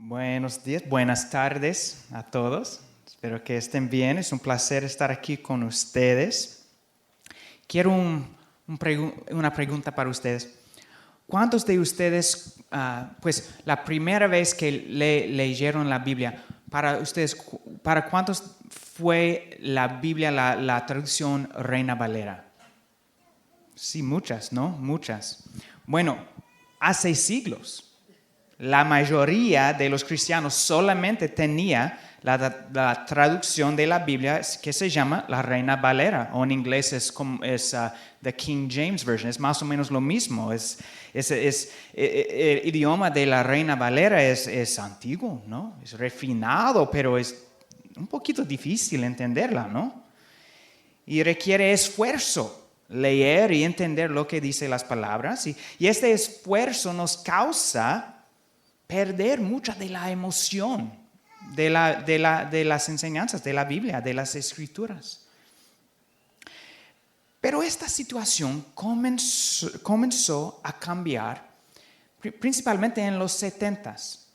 Buenos días, buenas tardes a todos. Espero que estén bien. Es un placer estar aquí con ustedes. Quiero una pregunta para ustedes. ¿Cuántos de ustedes, la primera vez que leyeron la Biblia, para ustedes, para cuántos fue la Biblia la traducción Reina Valera? Sí, muchas, ¿no? Muchas. Bueno, hace siglos. La mayoría de los cristianos solamente tenía la traducción de la Biblia que se llama la Reina Valera, o en inglés es the King James Version, es más o menos lo mismo. El idioma de la Reina Valera es antiguo, ¿no? Es refinado, pero es un poquito difícil entenderla, ¿no? Y requiere esfuerzo leer y entender lo que dicen las palabras, y este esfuerzo nos causa perder mucha de la emoción de las enseñanzas de la Biblia, de las Escrituras. Pero esta situación comenzó a cambiar principalmente en los 70s,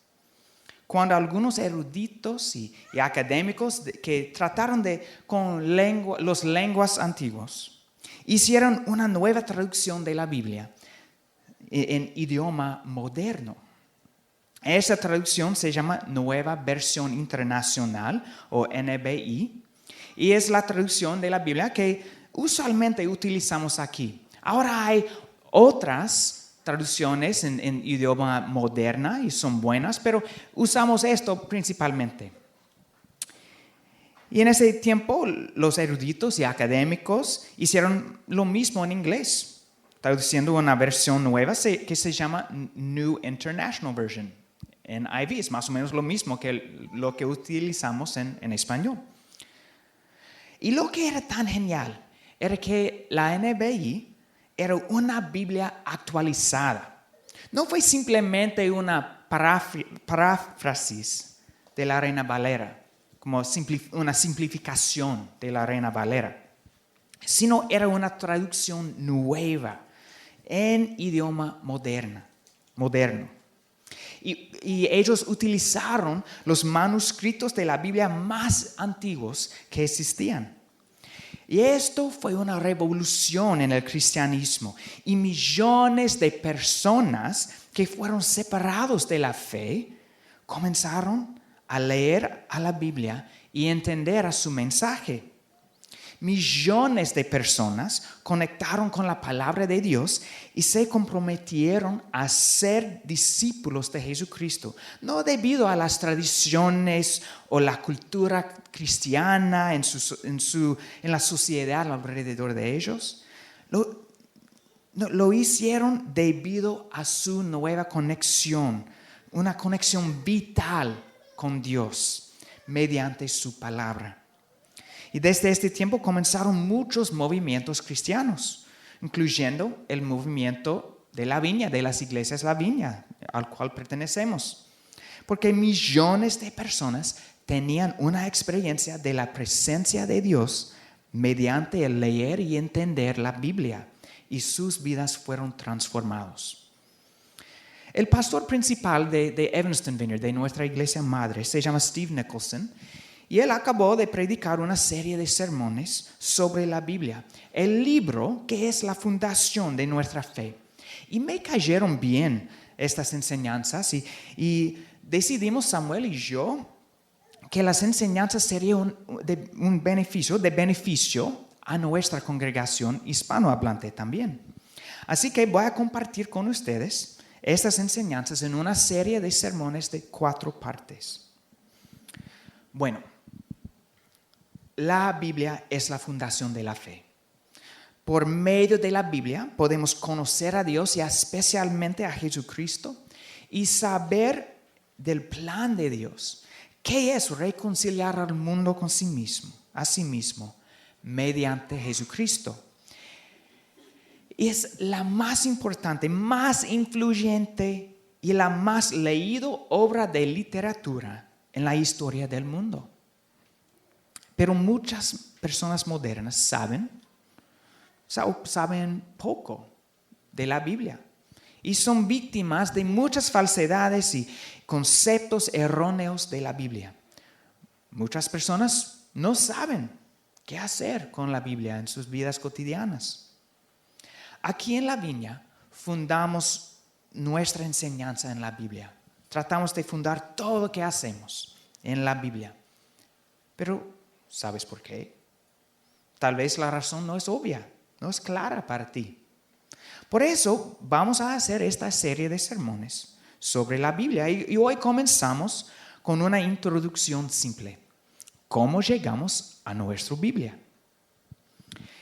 cuando algunos eruditos y académicos que trataron con los lenguas antiguos hicieron una nueva traducción de la Biblia en idioma moderno. Esa traducción se llama Nueva Versión Internacional o NBI y es la traducción de la Biblia que usualmente utilizamos aquí. Ahora hay otras traducciones en idioma moderna y son buenas, pero usamos esto principalmente. Y en ese tiempo los eruditos y académicos hicieron lo mismo en inglés, traduciendo una versión nueva que se llama New International Version. NIV es más o menos lo mismo que lo que utilizamos en español. Y lo que era tan genial era que la NBI era una Biblia actualizada. No fue simplemente una paráfrasis de la Reina Valera, como una simplificación de la Reina Valera, sino era una traducción nueva en idioma moderno. Y ellos utilizaron los manuscritos de la Biblia más antiguos que existían. Y esto fue una revolución en el cristianismo. Y millones de personas que fueron separados de la fe comenzaron a leer a la Biblia y entender a su mensaje. Millones de personas conectaron con la palabra de Dios y se comprometieron a ser discípulos de Jesucristo, no debido a las tradiciones o la cultura cristiana en la sociedad alrededor de ellos. Lo hicieron debido a su nueva conexión, una conexión vital con Dios mediante su palabra. Y desde este tiempo comenzaron muchos movimientos cristianos, incluyendo el movimiento de la Viña, de las iglesias La Viña, al cual pertenecemos. Porque millones de personas tenían una experiencia de la presencia de Dios mediante el leer y entender la Biblia, y sus vidas fueron transformados. El pastor principal de Evanston Vineyard, de nuestra iglesia madre, se llama Steve Nicholson. Y él acabó de predicar una serie de sermones sobre la Biblia, el libro que es la fundación de nuestra fe. Y me cayeron bien estas enseñanzas y decidimos, Samuel y yo, que las enseñanzas serían de beneficio a nuestra congregación hispanohablante también. Así que voy a compartir con ustedes estas enseñanzas en una serie de sermones de 4 partes. Bueno, la Biblia es la fundación de la fe. Por medio de la Biblia podemos conocer a Dios y especialmente a Jesucristo y saber del plan de Dios, que es reconciliar al mundo con a sí mismo, mediante Jesucristo. Y es la más importante, más influyente y la más leída obra de literatura en la historia del mundo. Pero muchas personas modernas saben poco de la Biblia y son víctimas de muchas falsedades y conceptos erróneos de la Biblia. Muchas personas no saben qué hacer con la Biblia en sus vidas cotidianas. Aquí en la Viña fundamos nuestra enseñanza en la Biblia. Tratamos de fundar todo lo que hacemos en la Biblia. Pero, ¿sabes por qué? Tal vez la razón no es obvia, no es clara para ti. Por eso vamos a hacer esta serie de sermones sobre la Biblia. Y hoy comenzamos con una introducción simple. ¿Cómo llegamos a nuestra Biblia?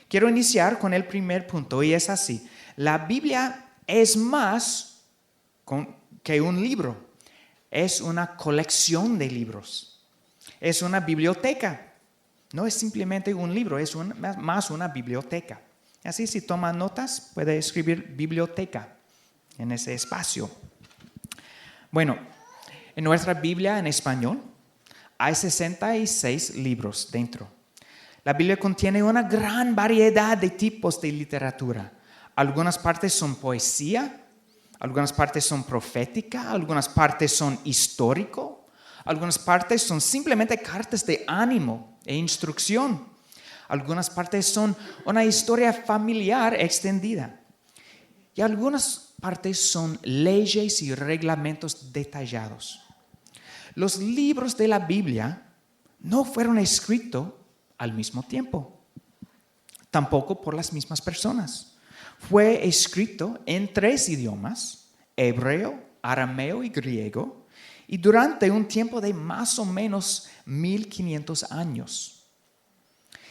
Quiero iniciar con el primer punto y es así. La Biblia es más que un libro. Es una colección de libros. Es una biblioteca. No es simplemente un libro, es más una biblioteca. Así, si toma notas, puede escribir biblioteca en ese espacio. Bueno, en nuestra Biblia en español hay 66 libros dentro. La Biblia contiene una gran variedad de tipos de literatura. Algunas partes son poesía, algunas partes son profética, algunas partes son histórico, algunas partes son simplemente cartas de ánimo e instrucción. Algunas partes son una historia familiar extendida. Y algunas partes son leyes y reglamentos detallados. Los libros de la Biblia no fueron escritos al mismo tiempo, tampoco por las mismas personas. Fue escrito en 3 idiomas, hebreo, arameo y griego, y durante un tiempo de más o menos 1500 años.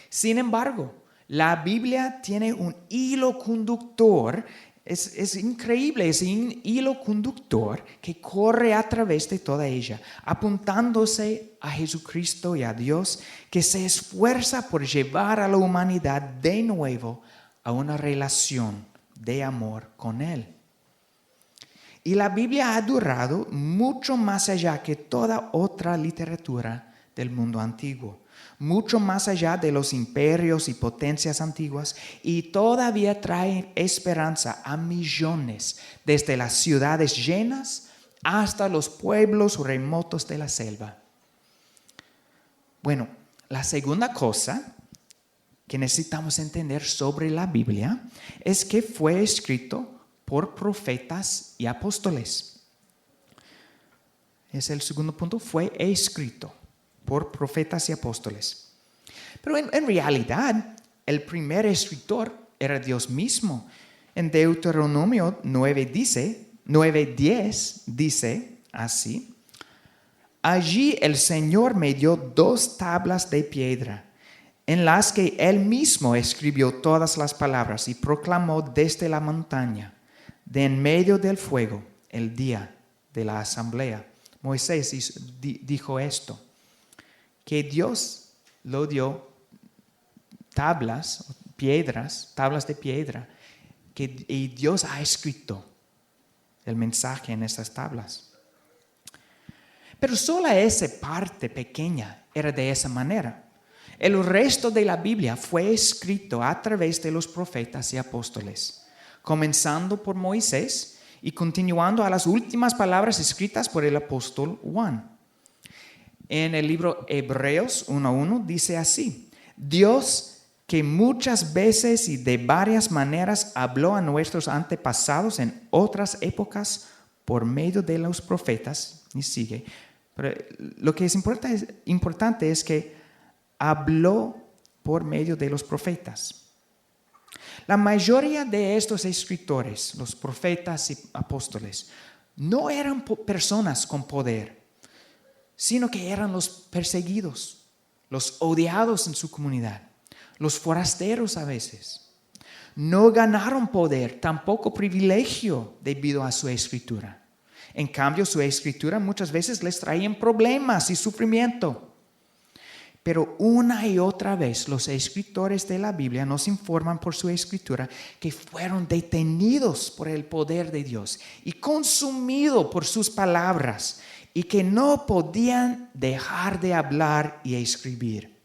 Sin embargo, la Biblia tiene un hilo conductor, es increíble, ese hilo conductor que corre a través de toda ella, apuntándose a Jesucristo y a Dios, que se esfuerza por llevar a la humanidad de nuevo a una relación de amor con Él. Y la Biblia ha durado mucho más allá que toda otra literatura del mundo antiguo. Mucho más allá de los imperios y potencias antiguas, y todavía trae esperanza a millones, desde las ciudades llenas hasta los pueblos remotos de la selva. Bueno, la segunda cosa que necesitamos entender sobre la Biblia es que fue escrito por profetas y apóstoles. Es el segundo punto, fue escrito por profetas y apóstoles. Pero en realidad, el primer escritor era Dios mismo. En Deuteronomio 9:10 dice así: allí el Señor me dio 2 tablas de piedra, en las que Él mismo escribió todas las palabras y proclamó desde la montaña, de en medio del fuego, el día de la asamblea. Moisés dijo esto, que Dios lo dio tablas de piedra, y Dios ha escrito el mensaje en esas tablas. Pero solo esa parte pequeña era de esa manera. El resto de la Biblia fue escrito a través de los profetas y apóstoles, comenzando por Moisés y continuando a las últimas palabras escritas por el apóstol Juan. En el libro Hebreos 1:1 dice así: Dios, que muchas veces y de varias maneras habló a nuestros antepasados en otras épocas por medio de los profetas, y sigue. Pero lo que es importante es que habló por medio de los profetas. La mayoría de estos escritores, los profetas y apóstoles, no eran personas con poder, sino que eran los perseguidos, los odiados en su comunidad, los forasteros a veces. No ganaron poder, tampoco privilegio debido a su escritura. En cambio, su escritura muchas veces les traía problemas y sufrimiento. Pero una y otra vez los escritores de la Biblia nos informan por su escritura que fueron detenidos por el poder de Dios y consumidos por sus palabras, y que no podían dejar de hablar y escribir.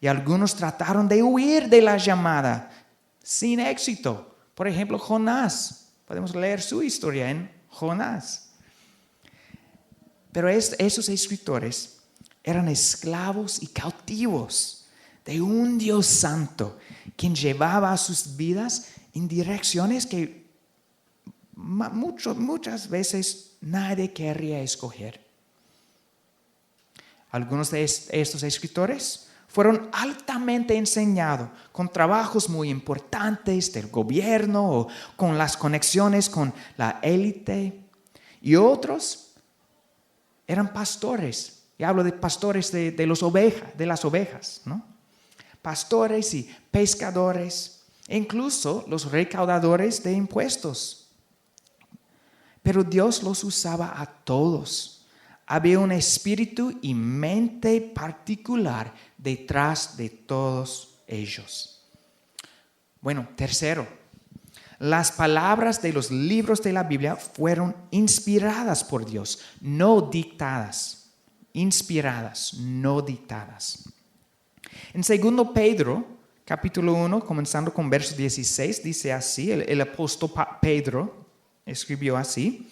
Y algunos trataron de huir de la llamada sin éxito. Por ejemplo, Jonás. Podemos leer su historia en Jonás. Pero esos escritores eran esclavos y cautivos de un Dios santo, quien llevaba a sus vidas en direcciones que muchas veces nadie querría escoger. Algunos de estos escritores fueron altamente enseñados con trabajos muy importantes del gobierno o con las conexiones con la élite. Y otros eran pastores. Y hablo de pastores de las ovejas, ¿no? Pastores y pescadores, e incluso los recaudadores de impuestos. Pero Dios los usaba a todos. Había un espíritu y mente particular detrás de todos ellos. Bueno, tercero, las palabras de los libros de la Biblia fueron inspiradas por Dios, no dictadas. Inspiradas, no dictadas. En 2 Pedro, capítulo 1, comenzando con verso 16, dice así, el apóstol Pedro escribió así: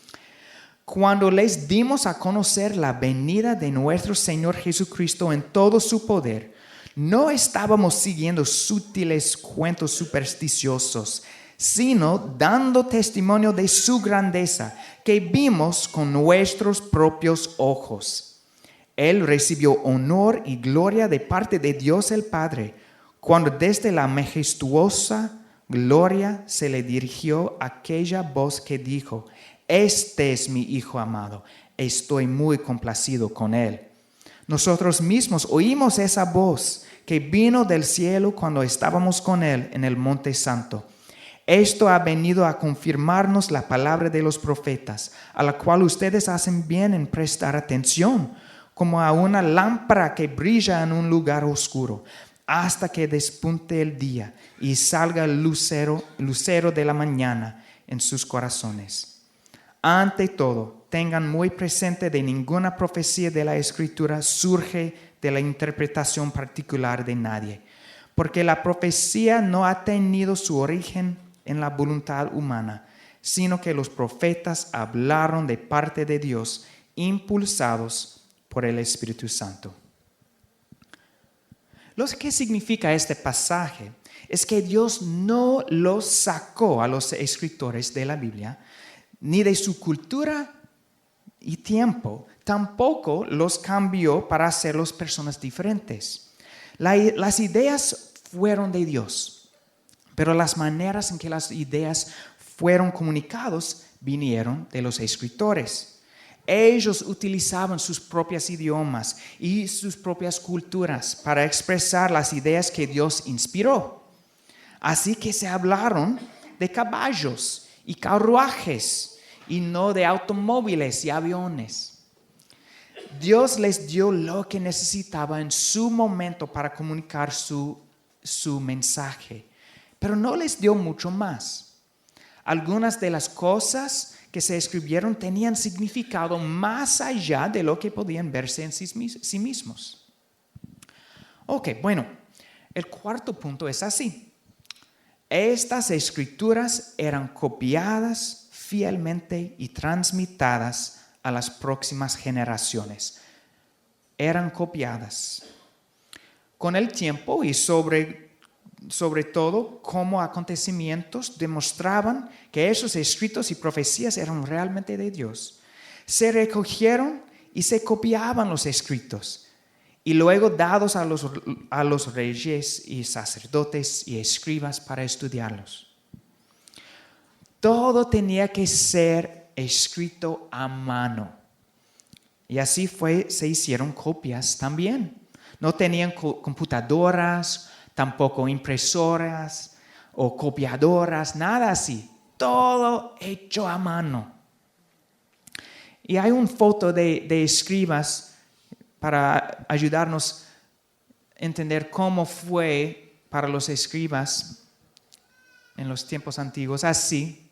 cuando les dimos a conocer la venida de nuestro Señor Jesucristo en todo su poder, no estábamos siguiendo sutiles cuentos supersticiosos, sino dando testimonio de su grandeza que vimos con nuestros propios ojos. Él recibió honor y gloria de parte de Dios el Padre, cuando desde la majestuosa gloria se le dirigió aquella voz que dijo: este es mi Hijo amado, estoy muy complacido con él. Nosotros mismos oímos esa voz que vino del cielo cuando estábamos con él en el Monte Santo. Esto ha venido a confirmarnos la palabra de los profetas, a la cual ustedes hacen bien en prestar atención, como a una lámpara que brilla en un lugar oscuro, hasta que despunte el día y salga el lucero de la mañana en sus corazones. Ante todo, tengan muy presente de ninguna profecía de la Escritura surge de la interpretación particular de nadie, porque la profecía no ha tenido su origen en la voluntad humana, sino que los profetas hablaron de parte de Dios, impulsados por el Espíritu Santo. Lo que significa este pasaje es que Dios no los sacó a los escritores de la Biblia, ni de su cultura y tiempo, tampoco los cambió para hacerlos personas diferentes. Las ideas fueron de Dios, pero las maneras en que las ideas fueron comunicadas vinieron de los escritores. Ellos utilizaban sus propios idiomas y sus propias culturas para expresar las ideas que Dios inspiró. Así que se hablaron de caballos y carruajes y no de automóviles y aviones. Dios les dio lo que necesitaba en su momento para comunicar su mensaje, pero no les dio mucho más. Algunas de las cosas que se escribieron tenían significado más allá de lo que podían verse en sí mismos. Ok, bueno, el cuarto punto es así. Estas escrituras eran copiadas fielmente y transmitidas a las próximas generaciones. Eran copiadas. Con el tiempo y sobre todo como acontecimientos demostraban que esos escritos y profecías eran realmente de Dios. Se recogieron y se copiaban los escritos y luego dados a los reyes y sacerdotes y escribas para estudiarlos. Todo tenía que ser escrito a mano. Y así se hicieron copias también. No tenían computadoras, tampoco impresoras o copiadoras, nada así. Todo hecho a mano. Y hay una foto de escribas para ayudarnos a entender cómo fue para los escribas en los tiempos antiguos. Así,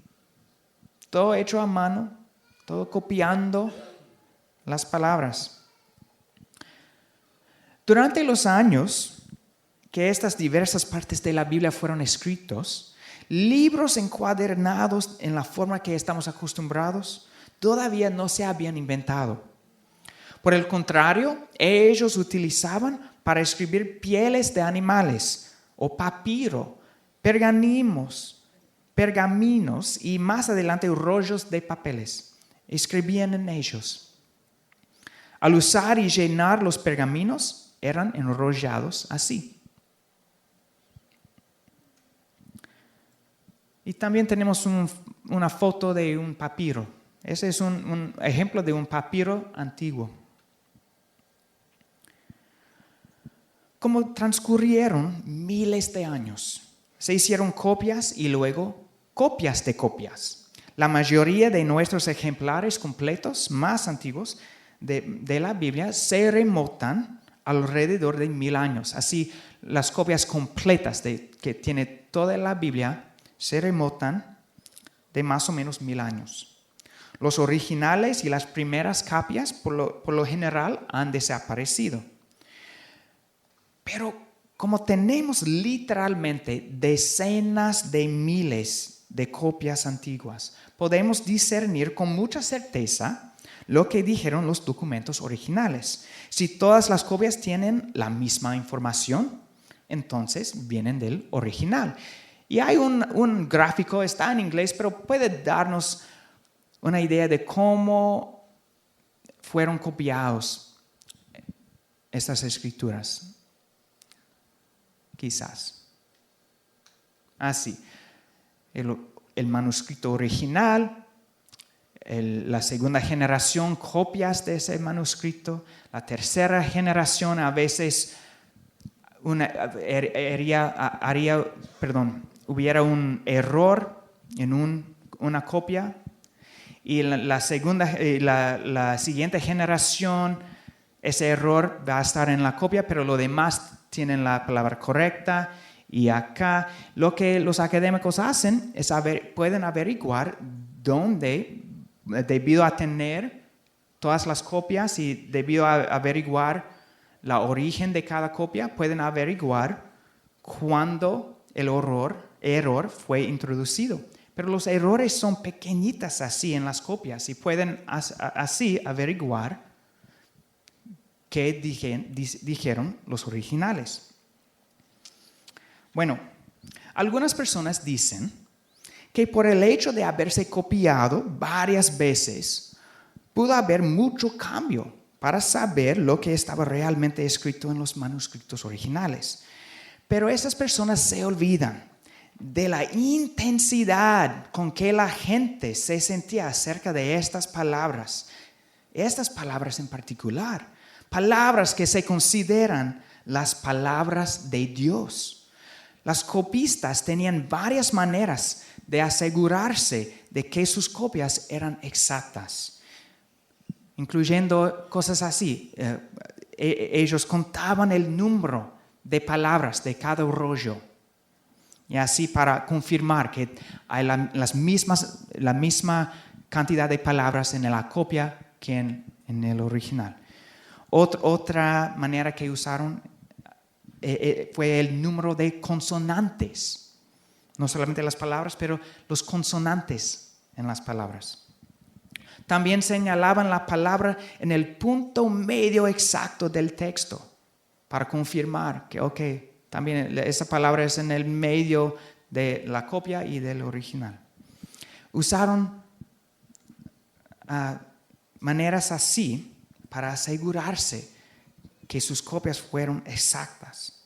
todo hecho a mano, todo copiando las palabras. Durante los años que estas diversas partes de la Biblia fueron escritos, libros encuadernados en la forma que estamos acostumbrados todavía no se habían inventado. Por el contrario, ellos utilizaban para escribir pieles de animales o papiro, pergaminos y más adelante rollos de papeles. Escribían en ellos. Al usar y llenar los pergaminos, eran enrollados así. Y también tenemos una foto de un papiro. Ese es un ejemplo de un papiro antiguo. Como transcurrieron miles de años, se hicieron copias y luego copias de copias. La mayoría de nuestros ejemplares completos más antiguos de la Biblia se remontan alrededor de 1000 años. Así, las copias completas que tiene toda la Biblia se remontan de más o menos 1000 años. Los originales y las primeras copias, por lo general, han desaparecido. Pero como tenemos literalmente decenas de miles de copias antiguas, podemos discernir con mucha certeza lo que dijeron los documentos originales. Si todas las copias tienen la misma información, entonces vienen del original. Y hay un gráfico, está en inglés, pero puede darnos una idea de cómo fueron copiados estas escrituras. Quizás. Así. El manuscrito original, la segunda generación, copias de ese manuscrito, la tercera generación a veces hubiera un error en una copia, y la siguiente generación, ese error va a estar en la copia, pero lo demás tienen la palabra correcta. Y acá lo que los académicos hacen es pueden averiguar dónde, debido a tener todas las copias y debido a averiguar la origen de cada copia, pueden averiguar cuándo el error fue introducido. Pero los errores son pequeñitas así en las copias y pueden así averiguar qué dijeron los originales. Bueno, algunas personas dicen que por el hecho de haberse copiado varias veces, pudo haber mucho cambio para saber lo que estaba realmente escrito en los manuscritos originales. Pero esas personas se olvidan de la intensidad con que la gente se sentía acerca de estas palabras en particular, palabras que se consideran las palabras de Dios. Las copistas tenían varias maneras de asegurarse de que sus copias eran exactas, incluyendo cosas así. Ellos contaban el número de palabras de cada rollo, y así para confirmar que hay la misma cantidad de palabras en la copia que en el original. Otra manera que usaron fue el número de consonantes. No solamente las palabras, pero los consonantes en las palabras. También señalaban la palabra en el punto medio exacto del texto para confirmar que, también esa palabra es en el medio de la copia y del original. Usaron maneras así para asegurarse que sus copias fueron exactas.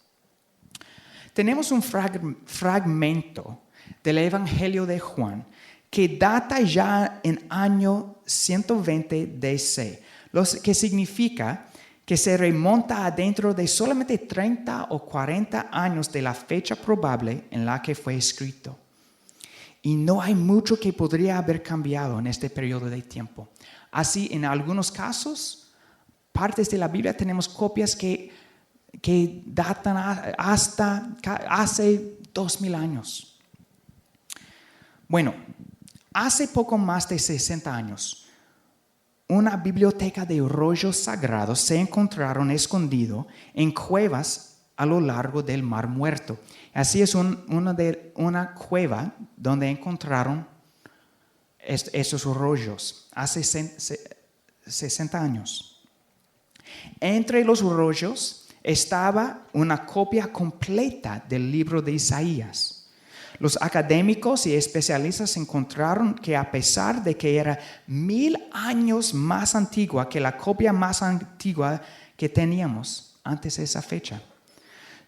Tenemos un fragmento del Evangelio de Juan que data ya en año 120 DC, lo que significa que se remonta adentro de solamente 30 o 40 años de la fecha probable en la que fue escrito. Y no hay mucho que podría haber cambiado en este periodo de tiempo. Así, en algunos casos, partes de la Biblia tenemos copias que datan hasta hace 2000 años. Bueno, hace poco más de 60 años, una biblioteca de rollos sagrados se encontraron escondido en cuevas a lo largo del Mar Muerto. Así es una cueva donde encontraron esos rollos hace 60 años. Entre los rollos estaba una copia completa del libro de Isaías. Los académicos y especialistas encontraron que a pesar de que era 1000 años más antigua que la copia más antigua que teníamos antes de esa fecha,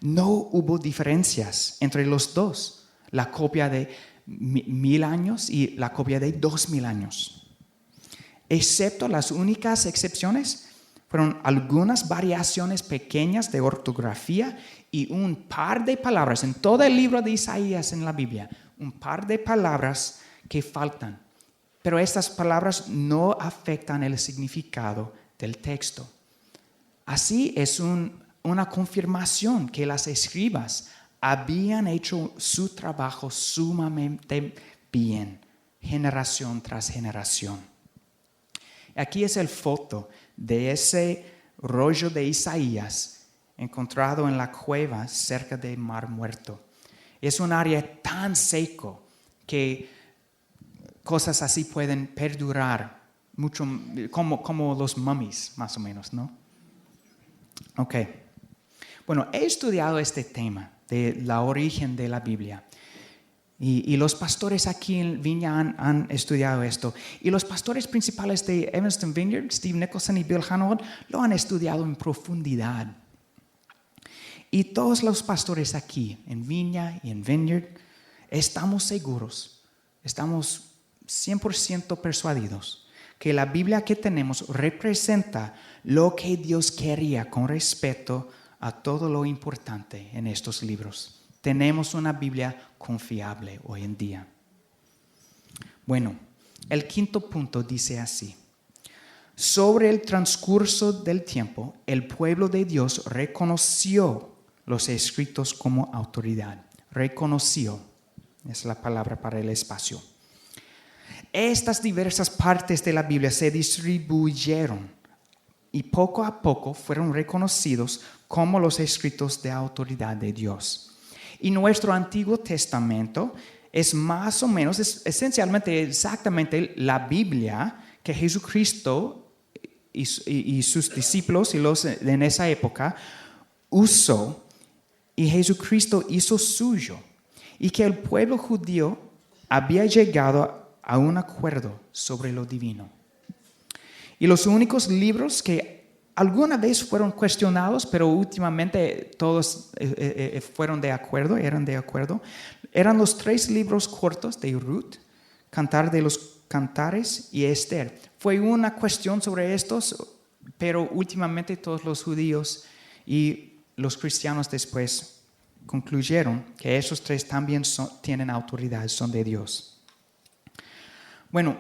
no hubo diferencias entre los dos, la copia de 1000 años y la copia de 2000 años. Excepto las únicas excepciones fueron algunas variaciones pequeñas de ortografía y un par de palabras en todo el libro de Isaías en la Biblia, un par de palabras que faltan. Pero estas palabras no afectan el significado del texto. Así es una confirmación que las escribas habían hecho su trabajo sumamente bien, generación tras generación. Aquí es el foto de ese rollo de Isaías encontrado en la cueva cerca del Mar Muerto. Es un área tan seco que cosas así pueden perdurar mucho, como los mummies, más o menos, ¿no? Ok. Bueno, he estudiado este tema de la origen de la Biblia. Y los pastores aquí en Viña han estudiado esto. Y los pastores principales de Evanston Vineyard, Steve Nicholson y Bill Hanaud, lo han estudiado en profundidad. Y todos los pastores aquí en Viña y en Vineyard estamos seguros, estamos 100% persuadidos que la Biblia que tenemos representa lo que Dios quería con respecto a todo lo importante en estos libros. Tenemos una Biblia confiable hoy en día. Bueno, el quinto punto dice así: sobre el transcurso del tiempo, el pueblo de Dios reconoció los escritos como autoridad. Reconoció, es la palabra para el espacio. Estas diversas partes de la Biblia se distribuyeron y poco a poco fueron reconocidos como los escritos de autoridad de Dios. Y nuestro Antiguo Testamento es más o menos, es esencialmente exactamente la Biblia que Jesucristo y sus discípulos y los en esa época usó y Jesucristo hizo suyo. Y que el pueblo judío había llegado a un acuerdo sobre lo divino. Y los únicos libros que alguna vez fueron cuestionados, pero últimamente todos eran de acuerdo, eran los 3 libros cortos de Ruth, Cantar de los Cantares y Esther. Fue una cuestión sobre estos, pero últimamente todos los judíos y los cristianos después concluyeron que esos 3 también tienen autoridad, son de Dios. Bueno,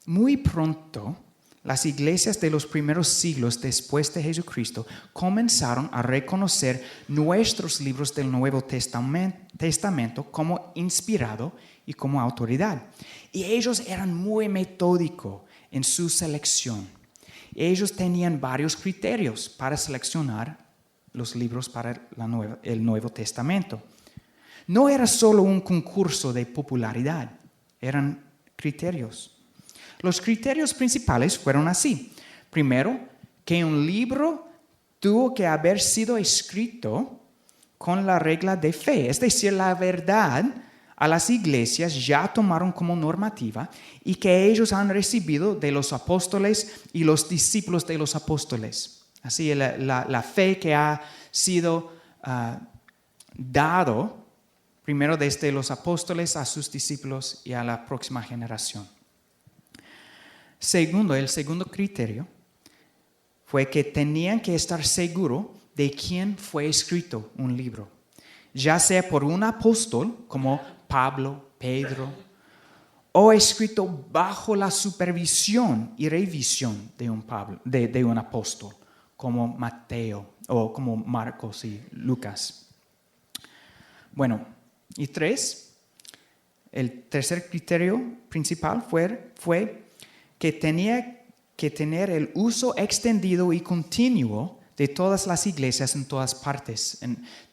muy pronto las iglesias de los primeros siglos después de Jesucristo comenzaron a reconocer nuestros libros del Nuevo Testamento como inspirado y como autoridad. Y ellos eran muy metódicos en su selección. Ellos tenían varios criterios para seleccionar los libros para el Nuevo Testamento. No era solo un concurso de popularidad, eran criterios. Los criterios principales fueron así. Primero, que un libro tuvo que haber sido escrito con la regla de fe, es decir, la verdad a las iglesias ya tomaron como normativa y que ellos han recibido de los apóstoles y los discípulos de los apóstoles. Así, la fe que ha sido dado primero desde los apóstoles a sus discípulos y a la próxima generación. Segundo, el segundo criterio fue que tenían que estar seguros de quién fue escrito un libro, ya sea por un apóstol como Pablo, Pedro, o escrito bajo la supervisión y revisión de un apóstol como Mateo o como Marcos y Lucas. Bueno, y 3, el tercer criterio principal fue que tenía que tener el uso extendido y continuo de todas las iglesias en todas partes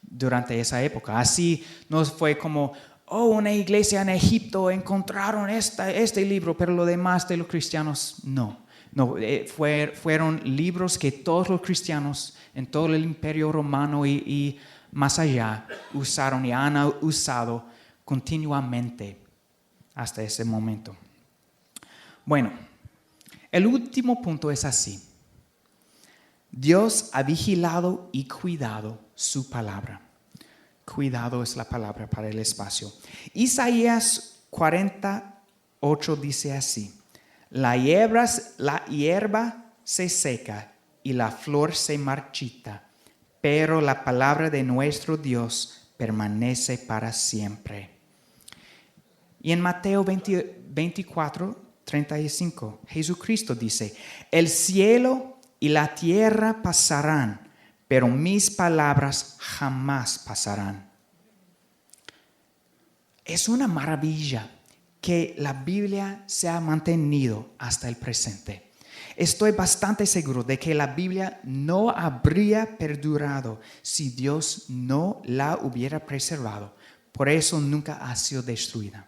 durante esa época. Así no fue como, una iglesia en Egipto encontraron este libro, pero lo demás de los cristianos no. No, fueron libros que todos los cristianos en todo el imperio romano y más allá usaron y han usado continuamente hasta ese momento. Bueno, el último punto es así. Dios ha vigilado y cuidado su palabra. Cuidado es la palabra para el espacio. Isaías 48 dice así: la hierba se seca y la flor se marchita, pero la palabra de nuestro Dios permanece para siempre. Y en Mateo 24:35, Jesucristo dice: el cielo y la tierra pasarán, pero mis palabras jamás pasarán. Es una maravilla que la Biblia se ha mantenido hasta el presente. Estoy bastante seguro de que la Biblia no habría perdurado si Dios no la hubiera preservado. Por eso nunca ha sido destruida.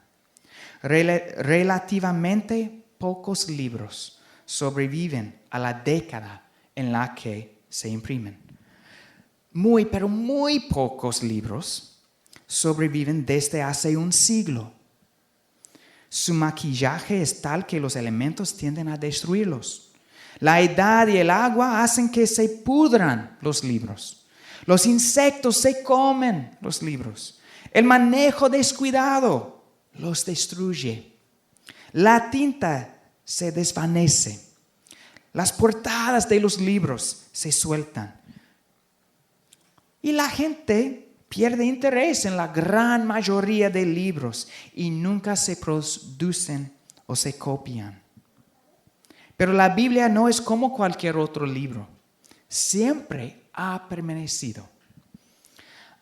Relativamente pocos libros sobreviven a la década en la que se imprimen. Pero muy pocos libros sobreviven desde hace un siglo. Su maquillaje es tal que los elementos tienden a destruirlos. La edad y el agua hacen que se pudran los libros. Los insectos se comen los libros. El manejo descuidado los destruye. La tinta se desvanece. Las portadas de los libros se sueltan. Y la gente pierde interés en la gran mayoría de libros y nunca se producen o se copian. Pero la Biblia no es como cualquier otro libro. Siempre ha permanecido.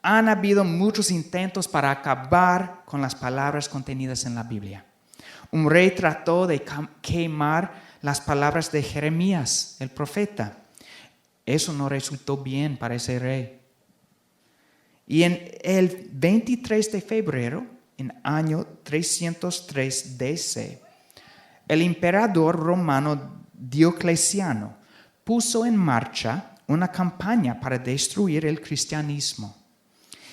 Han habido muchos intentos para acabar con las palabras contenidas en la Biblia. Un rey trató de quemar las palabras de Jeremías, el profeta. Eso no resultó bien para ese rey. Y en el 23 de febrero, en año 303 DC, el emperador romano Diocleciano puso en marcha una campaña para destruir el cristianismo.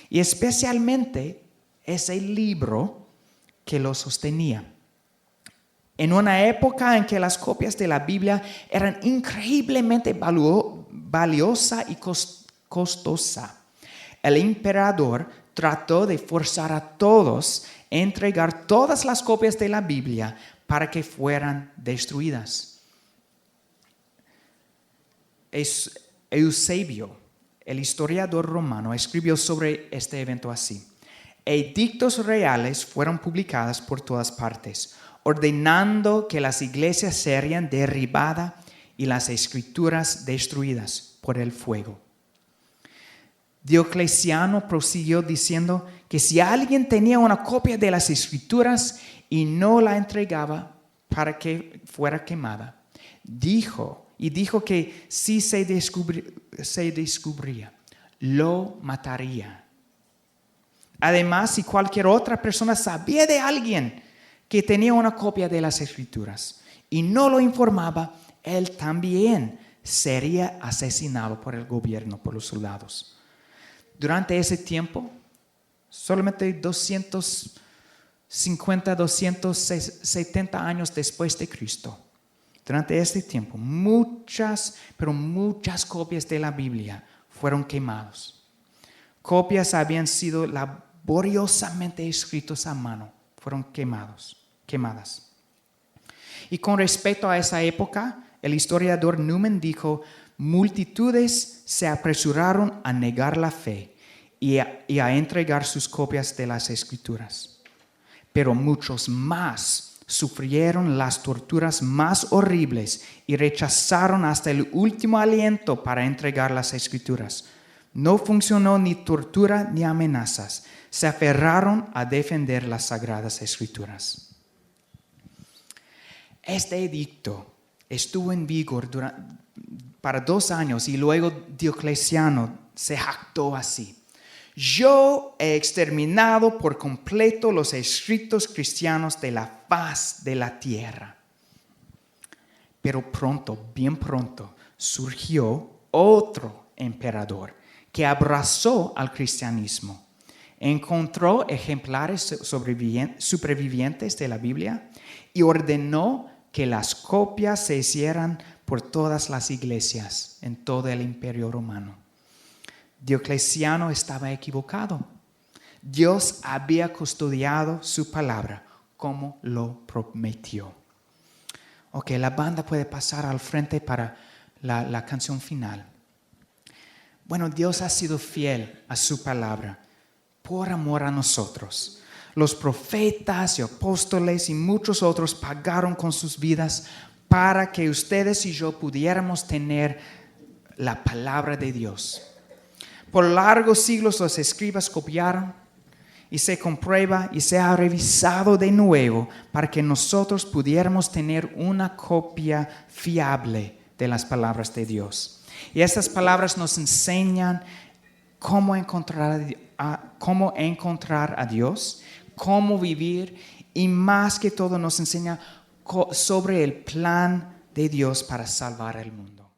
Y especialmente ese libro que lo sostenía. En una época en que las copias de la Biblia eran increíblemente valiosa y costosa, el emperador trató de forzar a todos a entregar todas las copias de la Biblia para que fueran destruidas. Eusebio, el historiador romano, escribió sobre este evento así: edictos reales fueron publicados por todas partes, ordenando que las iglesias serían derribadas y las escrituras destruidas por el fuego. Diocleciano prosiguió diciendo que si alguien tenía una copia de las escrituras y no la entregaba para que fuera quemada, dijo que si se descubría, lo mataría. Además, si cualquier otra persona sabía de alguien que tenía una copia de las escrituras y no lo informaba, él también sería asesinado por el gobierno, por los soldados. Durante ese tiempo, solamente 270 años después de Cristo, durante este tiempo, muchas copias de la Biblia fueron quemadas. Copias habían sido laboriosamente escritas a mano, fueron quemadas. Y con respecto a esa época, el historiador Newman dijo: multitudes se apresuraron a negar la fe y a entregar sus copias de las escrituras. Pero muchos más sufrieron las torturas más horribles y rechazaron hasta el último aliento para entregar las escrituras. No funcionó ni tortura ni amenazas. Se aferraron a defender las sagradas escrituras. Este edicto estuvo en vigor para 2 años y luego Diocleciano se jactó así: yo he exterminado por completo los escritos cristianos de la faz de la tierra. Pero pronto, bien pronto, surgió otro emperador que abrazó al cristianismo. Encontró ejemplares supervivientes de la Biblia y ordenó que las copias se hicieran por todas las iglesias en todo el Imperio Romano. Diocleciano estaba equivocado. Dios había custodiado su palabra como lo prometió. Ok, la banda puede pasar al frente para la canción final. Bueno, Dios ha sido fiel a su palabra por amor a nosotros. Los profetas y apóstoles y muchos otros pagaron con sus vidas para que ustedes y yo pudiéramos tener la palabra de Dios. Por largos siglos los escribas copiaron y se comprueba y se ha revisado de nuevo para que nosotros pudiéramos tener una copia fiable de las palabras de Dios. Y estas palabras nos enseñan cómo encontrar a Dios, cómo vivir y más que todo nos enseña sobre el plan de Dios para salvar el mundo.